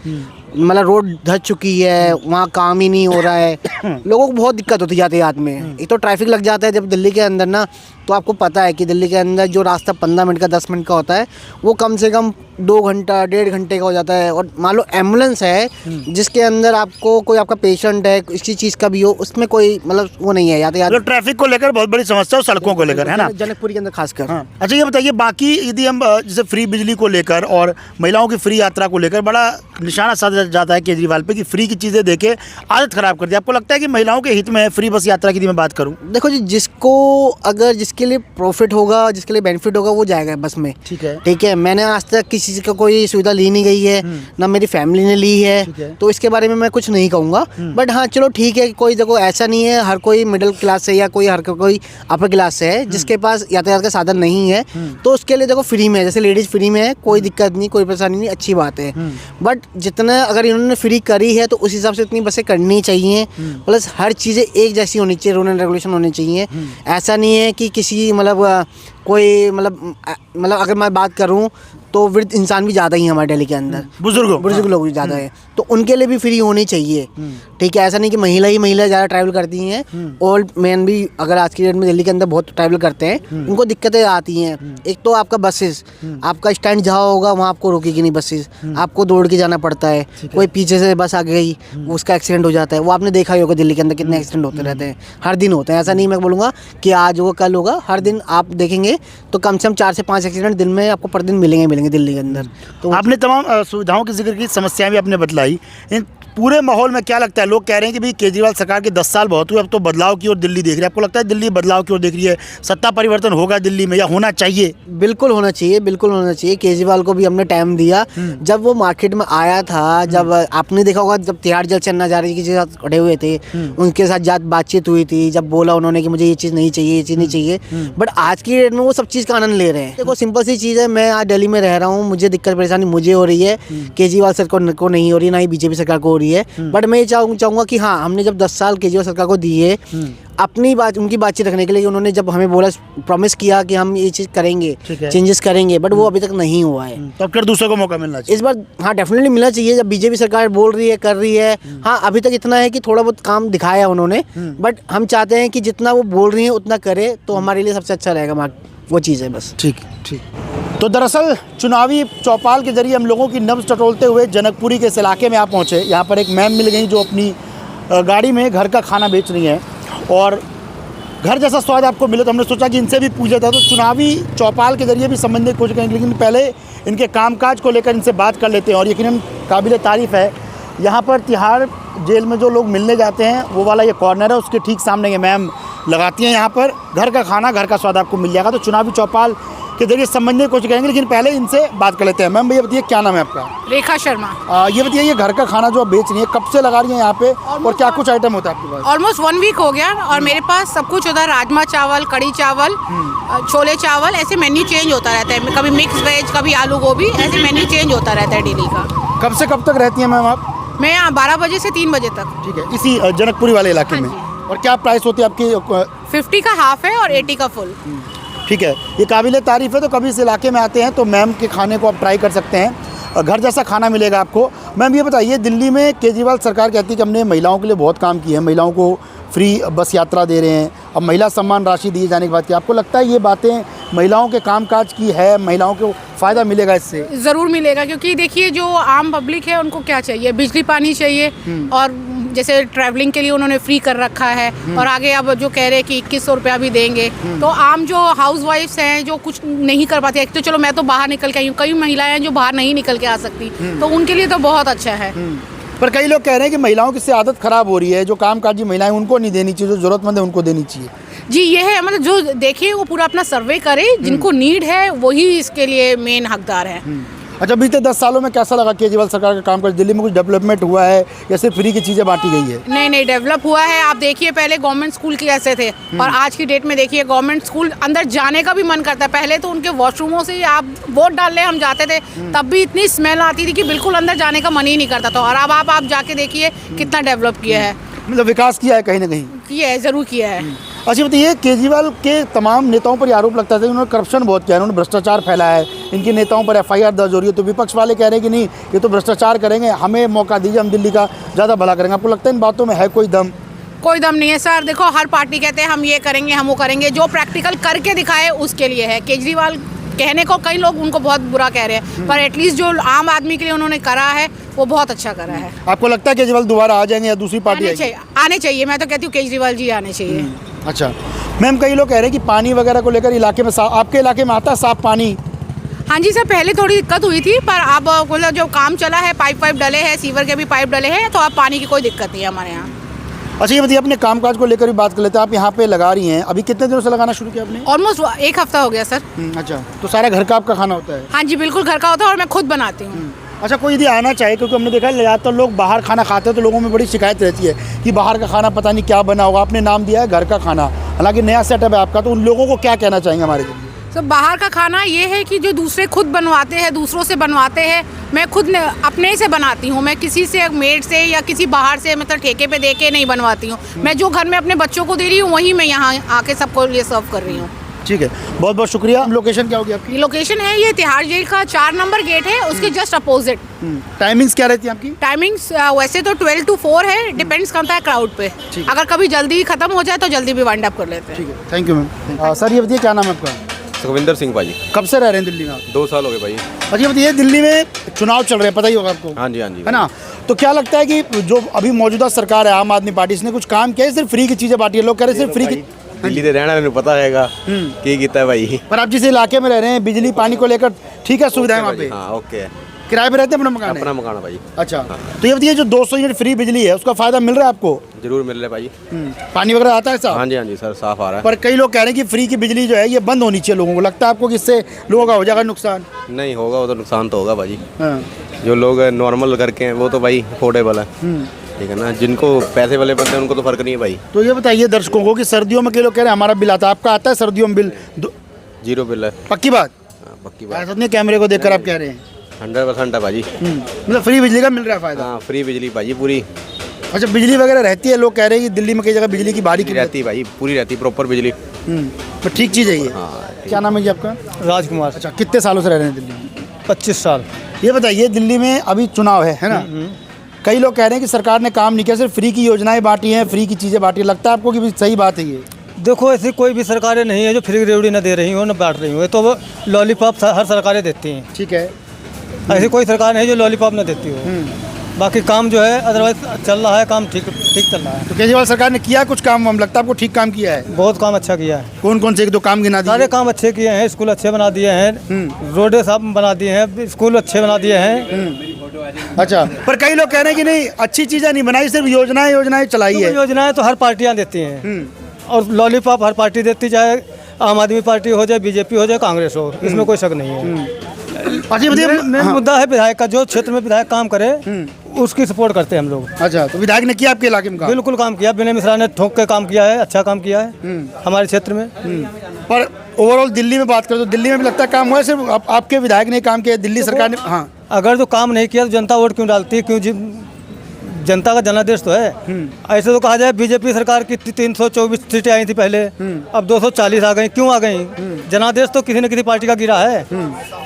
S11: मतलब रोड धस चुकी है, वहाँ काम ही नहीं हो रहा है, लोगों को बहुत दिक्कत होती है यातायात में। एक तो ट्रैफिक लग जाता है जब दिल्ली के अंदर ना, तो आपको पता है कि दिल्ली के अंदर जो रास्ता 15 मिनट का 10 मिनट का होता है वो कम से कम 2 घंटा 1.5 घंटे का हो जाता है। और मान लो एम्बुलेंस है जिसके अंदर आपको कोई आपका पेशेंट है किसी चीज़ का भी हो, उसमें कोई मतलब वो नहीं है यातायात।
S1: मतलब ट्रैफिक को लेकर बहुत बड़ी समस्या है, सड़कों को लेकर, है ना,
S11: जनकपुरी के अंदर खासकर।
S1: अच्छा ये बताइए, बाकी यदि हम जैसे फ्री बिजली को लेकर और महिलाओं की फ्री यात्रा को लेकर बड़ा निशाना साधा जाता है केजरीवाल पे कि फ्री की चीज़ें देके आदत खराब कर दी। आपको लगता है कि महिलाओं के हित में है फ्री बस यात्रा की? मैं बात करूँ,
S11: देखो जी, जिसको अगर जिसके लिए प्रॉफिट होगा, जिसके लिए बेनिफिट होगा, वो जाएगा बस में। ठीक है। मैंने आज तक किसी चीज़ का कोई सुविधा ली नहीं गई है, ना मेरी फैमिली ने ली है, तो इसके बारे में मैं कुछ नहीं कहूँगा। बट हाँ चलो ठीक है, कोई देखो ऐसा नहीं है हर कोई मिडिल क्लास से या हर कोई अपर क्लास से है जिसके पास यातायात का साधन नहीं है, तो उसके लिए देखो फ्री में है, जैसे लेडीज़ फ्री में है, कोई दिक्कत नहीं, कोई परेशानी नहीं, अच्छी बात है। बट जितना अगर इन्होंने फ्री करी है तो उस हिसाब से उतनी बसें करनी चाहिए, प्लस हर चीज़ें एक जैसी होनी चाहिए, रूल एंड रेगुलेशन होने चाहिए। ऐसा नहीं है कि किसी मतलब कोई मतलब अगर मैं बात करूं तो वृद्ध इंसान भी ज़्यादा ही है हमारे दिल्ली के अंदर, बुजुर्ग लोग भी ज़्यादा है, तो उनके लिए भी फ्री होनी चाहिए। ठीक है, ऐसा नहीं कि महिला ज़्यादा ट्रैवल करती हैं, ओल्ड मैन भी अगर आज की डेट में दिल्ली के अंदर बहुत ट्रैवल करते हैं, उनको दिक्कतें आती हैं। एक तो आपका बसेस, आपका स्टैंड जहाँ होगा वहाँ आपको रोकेगी नहीं बसेस, आपको दौड़ के जाना पड़ता है, कोई पीछे से बस आ गई उसका एक्सीडेंट हो जाता है। वो आपने देखा ही होगा दिल्ली के अंदर कितने एक्सीडेंट होते रहते हैं, हर दिन होते हैं। ऐसा नहीं मैं बोलूँगा कि आज होगा कल होगा, हर दिन आप देखेंगे तो कम से कम 4 से 5 एक्सीडेंट दिन में आपको पर दिन मिलेंगे दिल्ली के अंदर। तो
S1: आपने तमाम सुविधाओं की जिक्र की, समस्याएं भी आपने बतलाई। इन पूरे माहौल में क्या लगता है, लोग कह रहे हैं कि भाई केजरीवाल सरकार के 10 साल बहुत हुए, अब तो बदलाव की ओर दिल्ली देख रही है। आपको लगता है दिल्ली बदलाव की ओर देख रही है, सत्ता परिवर्तन होगा दिल्ली में या होना चाहिए?
S11: बिल्कुल होना चाहिए, बिल्कुल होना चाहिए। केजरीवाल को भी हमने टाइम दिया, जब वो मार्केट में आया था, जब आपने देखा होगा जब तिहाड़ जेल से नजारे के साथ खड़े हुए थे, उनके साथ बातचीत हुई थी, जब बोला उन्होंने कि मुझे ये चीज़ नहीं चाहिए, ये चीज़ नहीं चाहिए। बट आज की डेट में वो सब चीज़ का आनंद ले रहे हैं। देखो सिंपल सी चीज़ है, मैं आज दिल्ली में रह रहा हूँ, मुझे दिक्कत परेशानी मुझे हो रही है, केजरीवाल सरकार को नहीं हो रही, ना ही बीजेपी सरकार को हो रही है। बट मैं चाहूँगा कि हाँ, हमने जब 10 साल केजरीवाल सरकार को दिए अपनी बात, उनकी बातचीत रखने के लिए, उन्होंने जब हमें बोला, प्रॉमिस किया कि हम ये चीज़ करेंगे, चेंजेस करेंगे, बट वो अभी तक नहीं हुआ है।
S1: तो अब फिर दूसरे को मौका मिलना चाहिए
S11: इस बार। हाँ डेफिनेटली मिलना चाहिए। जब बीजेपी सरकार बोल रही है, कर रही है, हाँ अभी तक इतना है कि थोड़ा बहुत काम दिखाया उन्होंने, बट हम चाहते हैं कि जितना वो बोल रही है उतना करे तो हमारे लिए सबसे अच्छा रहेगा, वो चीज़ है बस।
S1: ठीक। तो दरअसल चुनावी चौपाल के जरिए हम लोगों की नब्ज़ टटोलते हुए जनकपुरी के इस इलाके में आप पहुँचे। यहाँ पर एक मैम मिल गई जो अपनी गाड़ी में घर का खाना बेच रही हैं और घर जैसा स्वाद आपको मिले, तो हमने सोचा कि इनसे भी पूछा था। तो चुनावी चौपाल के जरिए भी समझने की कोशिश करेंगे, लेकिन पहले इनके कामकाज को लेकर इनसे बात कर लेते हैं। और यकीनन काबिल तारीफ़ है, यहाँ पर तिहाड़ जेल में जो लोग मिलने जाते हैं वो वाला ये कॉर्नर है, उसके ठीक सामने ये मैम लगाती हैं यहाँ पर घर का खाना, घर का स्वाद आपको मिल जाएगा। तो चुनावी चौपाल के जरिए समझने की कोशिश करेंगे, लेकिन पहले इनसे बात कर लेते हैं। मैम भैया बताइए क्या नाम है आपका?
S5: रेखा शर्मा।
S1: ये बताइए, ये घर का खाना जो आप बेच रही हैं कब से लगा रही हैं यहाँ पे, और क्या कुछ आइटम होता है आपके पास?
S5: ऑलमोस्ट 1 वीक हो गया और मेरे पास सब कुछ होता है, राजमा चावल, कड़ी चावल, छोले चावल, ऐसे मेन्यू चेंज होता रहता है। कभी मिक्स वेज, कभी आलू गोभी, ऐसे मेन्यू चेंज होता रहता है डेली का।
S1: कब से कब तक रहती हैं मैम आप?
S5: मैं यहाँ 12 बजे से 3 बजे तक।
S1: ठीक है, इसी जनकपुरी वाले इलाके में। और क्या प्राइस होती है आपकी?
S5: 50 का हाफ है और 80 का फुल।
S1: ठीक है, ये काबिल तारीफ़ है। तो कभी इस इलाके में आते हैं तो मैम के खाने को आप ट्राई कर सकते हैं, घर जैसा खाना मिलेगा आपको। मैम ये बताइए, दिल्ली में केजरीवाल सरकार कहती है कि हमने महिलाओं के लिए बहुत काम किया है, महिलाओं को फ्री बस यात्रा दे रहे हैं, अब महिला सम्मान राशि दिए जाने के बाद, क्या आपको लगता है ये बातें महिलाओं के कामकाज की है, महिलाओं को फ़ायदा मिलेगा इससे?
S5: ज़रूर मिलेगा, क्योंकि देखिए जो आम पब्लिक है उनको क्या चाहिए, बिजली पानी चाहिए, और जैसे ट्रैवलिंग के लिए उन्होंने फ्री कर रखा है, और आगे अब जो कह रहे हैं कि 2100 रुपया भी देंगे। तो आम जो हाउस वाइफ्स हैं जो कुछ नहीं कर पाती, एक तो चलो मैं तो बाहर निकल के आई हूँ, कई महिलाएं हैं जो बाहर नहीं निकल के आ सकती, तो उनके लिए तो बहुत अच्छा है।
S1: पर कई लोग कह रहे हैं कि महिलाओं की इससे आदत खराब हो रही है, जो कामकाजी महिलाएं उनको नहीं देनी चाहिए, जो ज़रूरतमंद है उनको देनी चाहिए।
S5: जी ये है, मतलब जो देखिए वो पूरा अपना सर्वे करे, जिनको नीड है वही इसके लिए मेन हकदार है।
S1: अच्छा, बीते 10 सालों में कैसा लगा केजरीवाल सरकार का कामकाज? दिल्ली में कुछ डेवलपमेंट हुआ है या सिर्फ फ्री की चीज़ें बांटी गई है?
S5: नहीं डेवलप हुआ है। आप देखिए पहले गवर्नमेंट स्कूल कैसे थे और आज की डेट में देखिए गवर्नमेंट स्कूल अंदर जाने का भी मन करता है। पहले तो उनके वॉशरूमों से आप वोट डालने हम जाते थे तब भी इतनी स्मेल आती थी कि बिल्कुल अंदर जाने का मन ही नहीं करता था, और अब आप जाके देखिए कितना डेवलप किया है।
S1: मतलब विकास किया है कहीं ना कहीं?
S5: किया है, ज़रूर किया है।
S1: अच्छा बताइए, केजरीवाल के तमाम नेताओं पर आरोप लगता था कि उन्होंने करप्शन बहुत किया है, उन्होंने भ्रष्टाचार फैलाया है, इनके नेताओं पर FIR दर्ज हो रही है, तो विपक्ष वाले कह रहे हैं कि नहीं ये तो भ्रष्टाचार करेंगे, हमें मौका दीजिए, हम दिल्ली का ज़्यादा भला करेंगे। आपको लगता है इन बातों में है कोई दम?
S5: कोई दम नहीं है सर। देखो हर पार्टी कहते हैं हम ये करेंगे हम वो करेंगे, जो प्रैक्टिकल करके दिखाए उसके लिए है। केजरीवाल कहने को कई लोग उनको बहुत बुरा कह रहे हैं, पर एटलीस्ट जो आम आदमी के लिए उन्होंने करा है वो बहुत अच्छा करा है।
S1: आपको लगता है केजरीवाल दोबारा आ जाएंगे या दूसरी पार्टी
S5: आने चाहिए? मैं तो कहती हूँ केजरीवाल जी आने चाहिए।
S1: अच्छा मैम, कई लोग कह रहे हैं कि पानी वगैरह को लेकर इलाके में आपके इलाके में आता है साफ पानी?
S5: हाँ जी सर, पहले थोड़ी दिक्कत हुई थी, पर अब मतलब जो काम चला है, पाइप डले हैं, सीवर के भी पाइप डले हैं, तो अब पानी की कोई दिक्कत नहीं है हमारे यहाँ।
S1: अच्छा ये बताइए, अपने कामकाज को लेकर भी बात कर लेते हैं। आप यहाँ पे लगा रही हैं, अभी कितने दिनों से लगाना शुरू किया आपने?
S5: ऑलमोस्ट 1 हफ्ता हो गया सर।
S1: अच्छा, तो सारा घर का आपका खाना होता है?
S5: हाँ जी बिल्कुल, घर का होता है और मैं खुद बनाती हूँ।
S1: अच्छा, कोई यदि आना चाहे, क्योंकि हमने देखा है ज़्यादातर लोग बाहर खाना खाते हैं तो लोगों में बड़ी शिकायत रहती है कि बाहर का खाना पता नहीं क्या बना होगा। आपने नाम दिया है घर का खाना, हालांकि नया सेटअप है आपका, तो उन लोगों को क्या कहना चाहेंगे हमारे लिए?
S5: सर बाहर का खाना ये है कि जो दूसरे खुद बनवाते हैं, दूसरों से बनवाते हैं, मैं खुद अपने से बनाती हूँ। मैं किसी से मेड से या किसी बाहर से मतलब ठेके पे दे के नहीं बनवाती हूँ। मैं जो घर में अपने बच्चों को दे रही हूँ वही मैं यहाँ आके सबको ये सर्व कर रही हूँ।
S1: ठीक है, बहुत बहुत शुक्रिया। लोकेशन क्या होगी आपकी?
S5: लोकेशन है ये तिहाड़ जेल का 4 नंबर गेट है, उसके जस्ट अपोजिट।
S1: टाइमिंग्स क्या रहती है आपकी?
S5: टाइमिंग्स वैसे तो 12 to 4 है, डिपेंड्स करता है क्राउड पे। अगर कभी जल्दी खत्म हो जाए तो जल्दी भी वाइंड अप कर लेते हैं।
S1: ठीक है, थैंक यू मैम। सर ये बताइए, क्या नाम है आपका?
S6: सुखविंदर सिंह भाजी।
S1: कब से रह रहे हैं दिल्ली में आप?
S6: 2 साल हो गए भाई।
S1: अच्छा ये बताइए, दिल्ली में चुनाव चल रहे हैं, पता ही होगा आपको?
S6: हाँ जी हाँ जी,
S1: है ना? तो क्या लगता है कि जो अभी मौजूदा सरकार है आम आदमी पार्टी, इसने कुछ काम किया है? सिर्फ फ्री की चीज़ें बांटी है, लोग कह रहे हैं सिर्फ फ्री की।
S6: दिल्ली से रहना नहीं पता रहेगा क्या किया है भाई।
S1: पर आप जिस इलाके में रह रहे हैं, बिजली पानी को लेकर ठीक है, सुविधाएं वहाँ पे?
S6: हाँ ओके।
S1: किराए पे रहते हैं? अपना मकान है?
S6: अपना मकान है भाई।
S1: अच्छा, तो ये बताइए, जो 200 यूनिट फ्री बिजली है उसका फायदा मिल रहा है आपको?
S6: जरूर मिल रहा है भाई।
S1: पानी वगैरह आता है साहब?
S6: हाँ जी सर, साफ आ रहा है।
S1: पर कई लोग कह रहे हैं कि फ्री की बिजली जो है ये बंद होनी चाहिए लोगों को। लगता है आपको कि इससे लोगों का हो जाएगा नुकसान?
S6: नहीं होगा, वो तो नुकसान तो होगा भाई।
S1: हाँ।
S6: जो लोग नॉर्मल करके हैं वो तो भाई अफोर्डेबल है, ठीक है ना। जिनको पैसे वाले बनते हैं उनको तो फर्क नहीं है भाई।
S1: तो ये बताइए दर्शकों को कि सर्दियों में कई लोग कह रहे हैं हमारा बिल आता है, आपका आता है सर्दियों में बिल?
S6: 0 बिल है।
S1: पक्की बात?
S6: पक्की बात।
S1: ऐसा नहीं कैमरे को देखकर आप कह रहे हैं?
S6: 100% है भाजी।
S1: मतलब फ्री बिजली का मिल रहा है फायदा?
S6: हाँ, फ्री बिजली भाजी पूरी।
S1: अच्छा, बिजली वगैरह रहती है? लोग कह रहे हैं कि दिल्ली में कई जगह बिजली की भारी कीमत
S6: रहती है भाई, पूरी रहती है, प्रॉपर बिजली।
S1: तो ठीक चीज़ है ये।
S6: हाँ।
S1: क्या नाम है जी आपका?
S7: राजकुमार।
S1: अच्छा, कितने सालों से रह रहे हैं दिल्ली में?
S7: 25 साल।
S1: ये बताइए, दिल्ली में अभी चुनाव है ना? कई लोग कह रहे हैं कि सरकार ने काम नहीं किया, सिर्फ फ्री की योजनाएं बांटी हैं, फ्री की चीज़ें बांटी हैं। लगता है आपको कि सही बात है ये?
S7: देखो ऐसी कोई भी सरकारें नहीं है जो फ्री रेवड़ी न दे रही हो न बांट रही हो, ये तो वो लॉलीपॉप हर सरकारें देती हैं।
S1: ठीक है,
S7: ऐसी कोई सरकार नहीं जो लॉलीपॉप न देती हो। बाकी काम जो है अदरवाइज चल रहा है, काम ठीक चल रहा है।
S1: तो केजरीवाल सरकार ने किया कुछ काम? हम लगता है आपको ठीक काम किया है?
S7: बहुत काम अच्छा किया है।
S1: कौन कौन से एक दो काम गिना दिए?
S7: सारे काम अच्छे किए हैं, स्कूल अच्छे बना दिए हैं, रोडें साफ बना दिए हैं, स्कूल अच्छे बना दिए हैं।
S1: अच्छा, पर कई लोग कह रहे हैं कि नहीं अच्छी चीज़ें नहीं बनाई, सिर्फ योजनाएं चलाई है।
S7: योजनाएं तो हर पार्टियां देती हैं और लॉलीपॉप हर पार्टी देती, चाहे आम आदमी पार्टी हो जाए, बीजेपी हो जाए, कांग्रेस हो, इसमें कोई शक नहीं है।
S1: अच्छा
S7: मेन मुद्दा है विधायक का, जो क्षेत्र में विधायक काम करे उसकी सपोर्ट करते हैं हम लोग।
S1: अच्छा, तो विधायक ने किया आपके इलाके में काम?
S7: बिल्कुल काम किया, विनय मिश्रा ने ठोक के काम किया है, अच्छा काम किया है हमारे क्षेत्र में।
S1: पर ओवरऑल दिल्ली में बात करें तो दिल्ली में भी लगता है काम हुआ है, सिर्फ आपके विधायक ने काम किया, दिल्ली सरकार ने? हाँ।
S7: अगर जो काम नहीं किया तो जनता वोट क्यों डालती है? क्यों जनता का जनादेश तो है। ऐसे तो कहा जाए बीजेपी सरकार की 324 सीटें आई थी पहले, अब 240 आ गई। क्यों आ गई? जनादेश तो किसी न किसी पार्टी का गिरा है,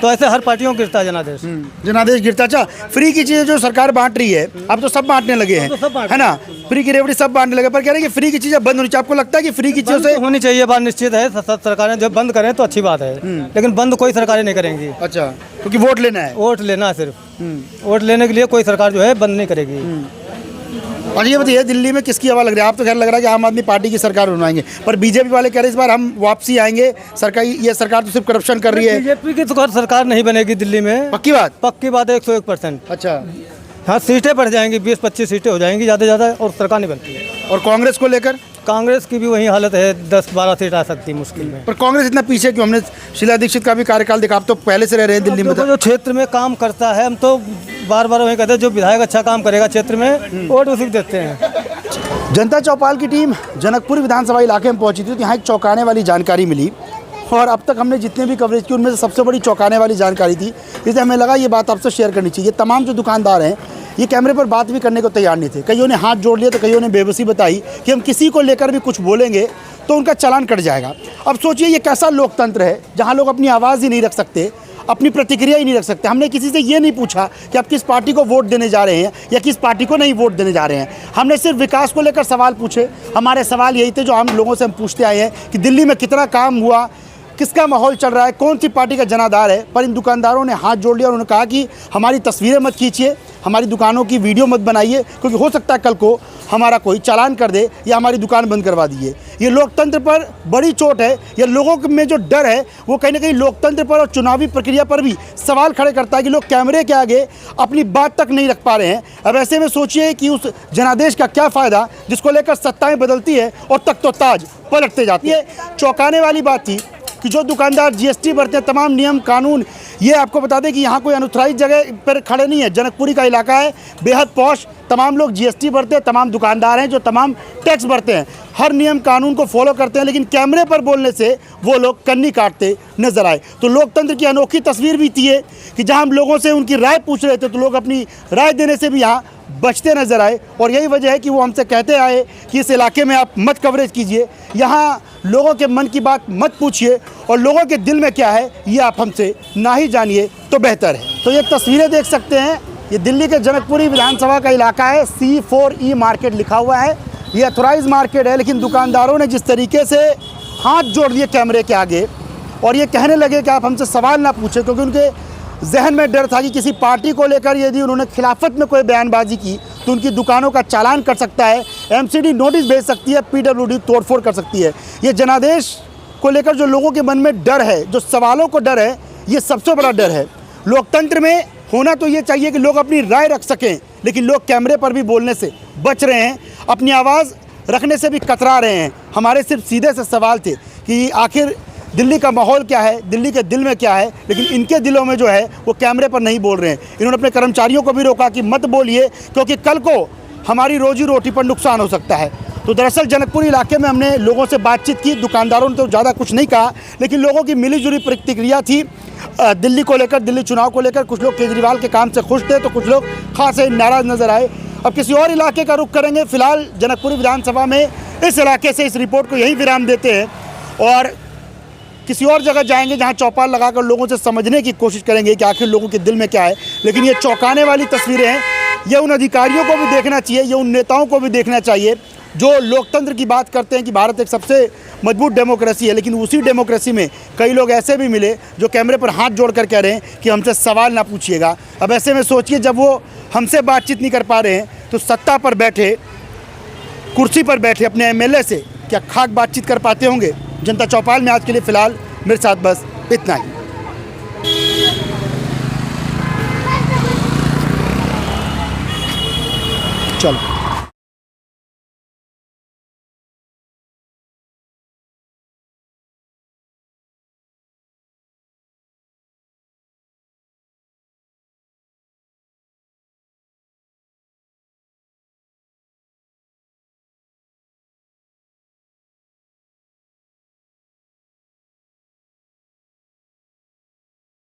S7: तो ऐसे हर पार्टियों को गिरता है जनादेश।
S1: जनादेश गिरता। अच्छा, फ्री की चीज़ें जो सरकार बांट रही है, अब तो सब बांटने लगे हैं, है ना? फ्री की रेवड़ी सब बांटने लगे, पर कह रहे हैं कि फ्री की चीज़ें बंद होनी चाहिए। आपको लगता है कि फ्री की चीज़ों से
S7: होनी चाहिए? बात निश्चित है, सरकारें जब बंद करें तो अच्छी बात है, लेकिन बंद कोई सरकारें नहीं करेंगी।
S1: अच्छा, क्योंकि वोट लेना है?
S7: वोट लेना है सिर्फ, वोट लेने के लिए कोई सरकार जो है बंद नहीं करेगी।
S1: और ये बताइए, दिल्ली में किसकी हवा लग रही है? आप तो खैर लग रहा है कि आम आदमी पार्टी की सरकार बनवाएंगे, पर बीजेपी वाले कह रहे हैं इस बार हम वापसी आएंगे, सरकार ये सरकार तो सिर्फ करप्शन कर रही है।
S7: बीजेपी की तो सरकार नहीं बनेगी दिल्ली में।
S1: पक्की बात?
S7: पक्की बात है, 101%।
S1: अच्छा,
S7: हाँ, सीटें बढ़ जाएंगी, 20-25 सीटें हो जाएंगी ज़्यादा से ज़्यादा, और सरकार नहीं बनती है।
S1: और कांग्रेस को लेकर?
S7: कांग्रेस की भी वही हालत है, 10-12 सीट आ सकती है मुश्किल में।
S1: पर कांग्रेस इतना पीछे क्यों? हमने शीला दीक्षित का भी कार्यकाल देखा, आप तो पहले से रह रहे हैं दिल्ली में।
S7: जो क्षेत्र में काम करता है, हम तो बार बार वही कहते हैं, जो विधायक अच्छा काम करेगा क्षेत्र में वोट उसी को देते हैं।
S1: जनता चौपाल की टीम जनकपुर विधानसभा इलाके में पहुंची थी, तो यहाँ एक चौंकाने वाली जानकारी मिली, और अब तक हमने जितने भी कवरेज की उनमें से सबसे बड़ी चौंकाने वाली जानकारी थी, इसलिए हमें लगा ये बात आपसे शेयर करनी चाहिए। तमाम जो दुकानदार हैं ये कैमरे पर बात भी करने को तैयार नहीं थे। कईयों ने हाथ जोड़ लिया, तो कईयों ने बेबसी बताई कि हम किसी को लेकर भी कुछ बोलेंगे तो उनका चालान कट जाएगा। अब सोचिए ये कैसा लोकतंत्र है जहाँ लोग अपनी आवाज़ ही नहीं रख सकते, अपनी प्रतिक्रिया ही नहीं रख सकते। हमने किसी से ये नहीं पूछा कि आप किस पार्टी को वोट देने जा रहे हैं या किस पार्टी को नहीं वोट देने जा रहे हैं। हमने सिर्फ विकास को लेकर सवाल पूछे। हमारे सवाल यही थे जो हम लोगों से हम पूछते आए हैं कि दिल्ली में कितना काम हुआ, किसका माहौल चल रहा है, कौन सी पार्टी का जनाधार है। पर इन दुकानदारों ने हाथ जोड़ लिया और उन्होंने कहा कि हमारी तस्वीरें मत खींचिए, हमारी दुकानों की वीडियो मत बनाइए, क्योंकि हो सकता है कल को हमारा कोई चालान कर दे या हमारी दुकान बंद करवा दीजिए। ये लोकतंत्र पर बड़ी चोट है। ये लोगों में जो डर है वो कहीं ना कहीं लोकतंत्र पर और चुनावी प्रक्रिया पर भी सवाल खड़े करता है कि लोग कैमरे के आगे अपनी बात तक नहीं रख पा रहे हैं। अब ऐसे में सोचिए कि उस जनादेश का क्या फ़ायदा जिसको लेकर सत्ताएँ बदलती है और तख्तो ताज पलटते जाती है। चौंकाने वाली बात थी कि जो दुकानदार जीएसटी भरते हैं, तमाम नियम कानून, ये आपको बता दें कि यहाँ कोई अनऑथराइज जगह पर खड़े नहीं है। जनकपुरी का इलाका है, बेहद पॉश, तमाम लोग जीएसटी भरते हैं, तमाम दुकानदार हैं जो तमाम टैक्स भरते हैं, हर नियम कानून को फॉलो करते हैं, लेकिन कैमरे पर बोलने से वो लोग कन्नी काटते नजर आए। तो लोकतंत्र की अनोखी तस्वीर भी थी कि जहाँ हम लोगों से उनकी राय पूछ रहे थे तो लोग अपनी राय देने से भी यहाँ बचते नजर आए। और यही वजह है कि वो हमसे कहते आए कि इस इलाके में आप मत कवरेज कीजिए, यहाँ लोगों के मन की बात मत पूछिए, और लोगों के दिल में क्या है ये आप हमसे ना ही जानिए तो बेहतर है। तो ये तस्वीरें देख सकते हैं, ये दिल्ली के जनकपुरी विधानसभा का इलाका है। C4E मार्केट लिखा हुआ है, ये अथोराइज मार्केट है, लेकिन दुकानदारों ने जिस तरीके से हाथ जोड़ दिए कैमरे के आगे और ये कहने लगे कि आप हमसे सवाल ना पूछें, क्योंकि उनके जहन में डर था कि किसी पार्टी को लेकर यदि उन्होंने खिलाफत में कोई बयानबाजी की तो उनकी दुकानों का चालान कर सकता है, MCD नोटिस भेज सकती है, PWD तोड़फोड़ कर सकती है। ये जनादेश को लेकर जो लोगों के मन में डर है, जो सवालों को डर है, ये सबसे बड़ा डर है। लोकतंत्र में होना तो ये चाहिए कि लोग अपनी राय रख सकें, लेकिन लोग कैमरे पर भी बोलने से बच रहे हैं, अपनी आवाज़ रखने से भी कतरा रहे हैं। हमारे सिर्फ सीधे से सवाल थे कि आखिर दिल्ली का माहौल क्या है, दिल्ली के दिल में क्या है, लेकिन इनके दिलों में जो है वो कैमरे पर नहीं बोल रहे हैं। इन्होंने अपने कर्मचारियों को भी रोका कि मत बोलिए, क्योंकि कल को हमारी रोजी रोटी पर नुकसान हो सकता है। तो दरअसल जनकपुर इलाके में हमने लोगों से बातचीत की, दुकानदारों ने तो ज़्यादा कुछ नहीं कहा, लेकिन लोगों की मिलीजुली प्रतिक्रिया थी दिल्ली को लेकर, दिल्ली चुनाव को लेकर। कुछ लोग केजरीवाल के काम से खुश थे तो कुछ लोग खासे नाराज़ नजर आए। अब किसी और इलाके का रुख करेंगे। फिलहाल जनकपुरी विधानसभा में इस इलाके से इस रिपोर्ट को यहीं विराम देते हैं और किसी और जगह जाएंगे जहां चौपाल लगाकर लोगों से समझने की कोशिश करेंगे कि आखिर लोगों के दिल में क्या है। लेकिन ये चौंकाने वाली तस्वीरें हैं, ये उन अधिकारियों को भी देखना चाहिए, ये उन नेताओं को भी देखना चाहिए जो लोकतंत्र की बात करते हैं कि भारत एक सबसे मजबूत डेमोक्रेसी है, लेकिन उसी डेमोक्रेसी में कई लोग ऐसे भी मिले जो कैमरे पर हाथ जोड़कर कह रहे हैं कि हमसे सवाल ना पूछिएगा। अब ऐसे में सोचिए, जब वो हमसे बातचीत नहीं कर पा रहे हैं तो सत्ता पर बैठे, कुर्सी पर बैठे अपने MLA से क्या खाक बातचीत कर पाते होंगे। जनता चौपाल में आज के लिए फ़िलहाल मेरे साथ बस इतना ही। चलो।